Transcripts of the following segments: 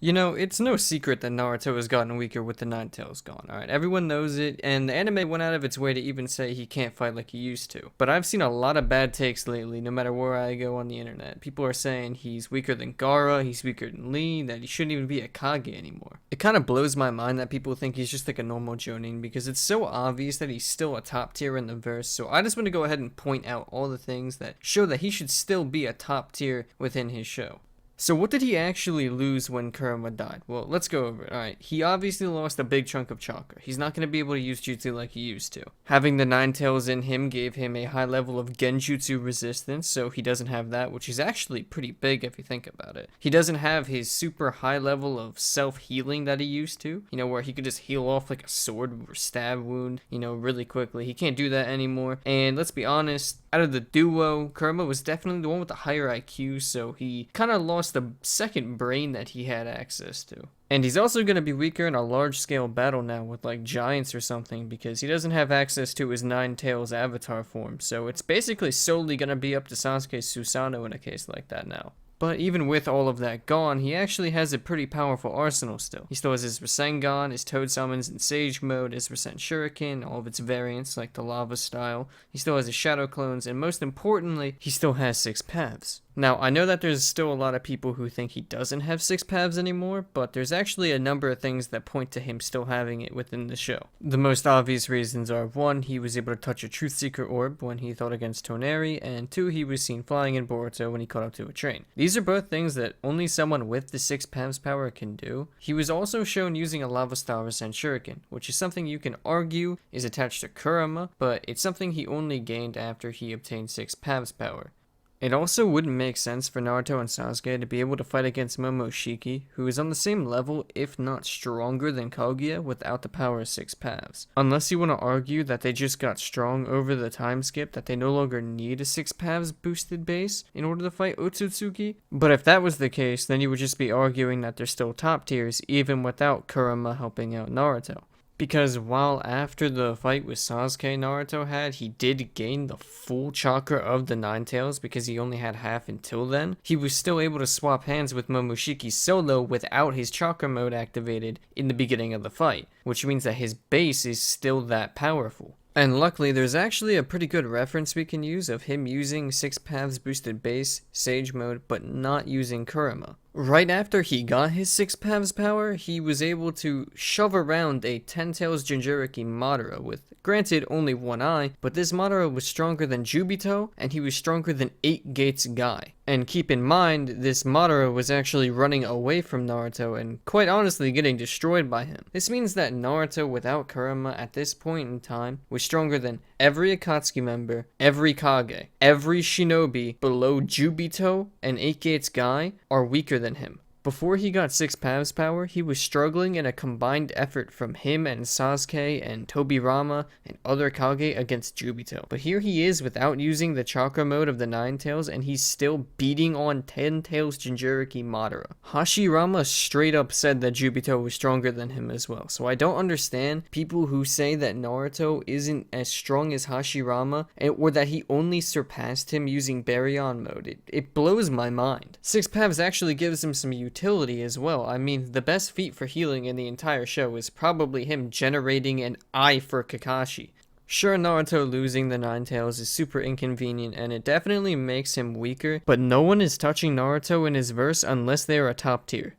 You know, it's no secret that Naruto has gotten weaker with the Nine Tails gone, alright? Everyone knows it, and the anime went out of its way to even say he can't fight like he used to. But I've seen a lot of bad takes lately, no matter where I go on the internet. People are saying he's weaker than Gaara, he's weaker than Lee, that he shouldn't even be a Kage anymore. It kind of blows my mind that people think he's just like a normal Jonin, because it's so obvious that he's still a top tier in the verse, so I just want to go ahead and point out all the things that show that he should still be a top tier within his show. So what did he actually lose when Kurama died? Well, let's go over it. Alright, he obviously lost a big chunk of chakra. He's not going to be able to use jutsu like he used to. Having the Nine Tails in him gave him a high level of genjutsu resistance, so he doesn't have that, which is actually pretty big if you think about it. He doesn't have his super high level of self-healing that he used to, where he could just heal off like a sword or stab wound, really quickly. He can't do that anymore, and let's be honest, out of the duo, Kurama was definitely the one with the higher IQ, so he kind of lost the second brain that he had access to. And he's also going to be weaker in a large-scale battle now with like giants or something, because he doesn't have access to his Nine Tails avatar form, so it's basically solely going to be up to Sasuke Susanoo in a case like that now. But even with all of that gone, he actually has a pretty powerful arsenal still. He still has his Rasengan, his Toad Summons in Sage Mode, his Rasen Shuriken, all of its variants like the Lava style. He still has his Shadow Clones, and most importantly, he still has 6 paths. Now, I know that there's still a lot of people who think he doesn't have 6 paths anymore, but there's actually a number of things that point to him still having it within the show. The most obvious reasons are 1, he was able to touch a Truth Seeker orb when he fought against Toneri, and 2, he was seen flying in Boruto when he caught up to a train. These are both things that only someone with the 6 paths power can do. He was also shown using a Lava Style Rasen Shuriken, which is something you can argue is attached to Kurama, but it's something he only gained after he obtained 6 paths power. It also wouldn't make sense for Naruto and Sasuke to be able to fight against Momoshiki, who is on the same level, if not stronger than Kaguya, without the power of 6 paths. Unless you want to argue that they just got strong over the time skip, that they no longer need a 6 paths boosted base in order to fight Otsutsuki. But if that was the case, then you would just be arguing that they're still top tiers, even without Kurama helping out Naruto. Because while after the fight with Sasuke Naruto had, he did gain the full chakra of the Nine Tails because he only had half until then, he was still able to swap hands with Momoshiki solo without his chakra mode activated in the beginning of the fight, which means that his base is still that powerful. And luckily, there's actually a pretty good reference we can use of him using 6 paths boosted base, Sage Mode, but not using Kurama. Right after he got his 6 paths power, he was able to shove around a 10 Tails Jinchuriki Madara with, granted, only one eye, but this Madara was stronger than Jubito, and he was stronger than 8 Gates Guy. And keep in mind, this Madara was actually running away from Naruto and quite honestly getting destroyed by him. This means that Naruto without Kurama at this point in time was stronger than every Akatsuki member, every Kage, every Shinobi below Jubito and 8 Gates Guy are weaker than him. Before he got 6 paths power, he was struggling in a combined effort from him and Sasuke and Tobirama and other Kage against Jubito. But here he is without using the chakra mode of the Nine Tails, and he's still beating on 10 Tails Jinchuriki Madara. Hashirama straight up said that Jubito was stronger than him as well, so I don't understand people who say that Naruto isn't as strong as Hashirama, or that he only surpassed him using Baryon mode. It blows my mind. 6 paths actually gives him some utility as well. I mean, the best feat for healing in the entire show is probably him generating an eye for Kakashi. Sure, Naruto losing the Nine Tails is super inconvenient and it definitely makes him weaker, but no one is touching Naruto in his verse unless they are a top tier.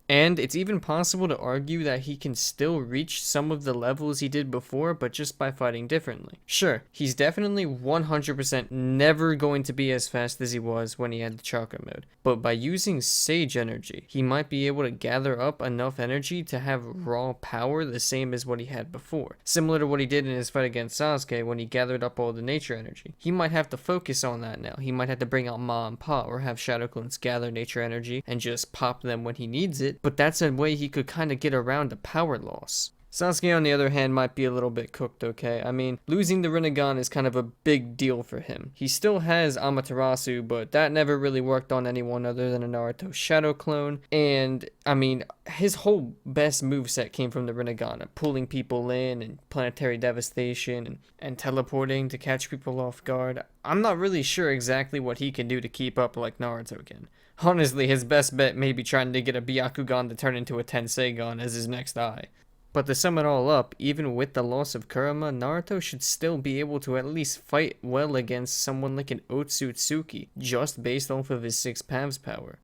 And it's even possible to argue that he can still reach some of the levels he did before, but just by fighting differently. Sure, he's definitely 100% never going to be as fast as he was when he had the chakra mode, but by using Sage Energy, he might be able to gather up enough energy to have raw power the same as what he had before. Similar to what he did in his fight against Sasuke when he gathered up all the nature energy. He might have to focus on that now. He might have to bring out Ma and Pa or have Shadow Clones gather nature energy and just pop them when he needs it. But that's a way he could kind of get around a power loss. Sasuke, on the other hand, might be a little bit cooked, okay? I mean, losing the Rinnegan is kind of a big deal for him. He still has Amaterasu, but that never really worked on anyone other than a Naruto Shadow Clone. And, I mean, his whole best moveset came from the Rinnegan, pulling people in and planetary devastation and teleporting to catch people off guard. I'm not really sure exactly what he can do to keep up like Naruto can. Honestly, his best bet may be trying to get a Byakugan to turn into a Tenseigan as his next eye. But to sum it all up, even with the loss of Kurama, Naruto should still be able to at least fight well against someone like an Otsutsuki, just based off of his 6 paths power.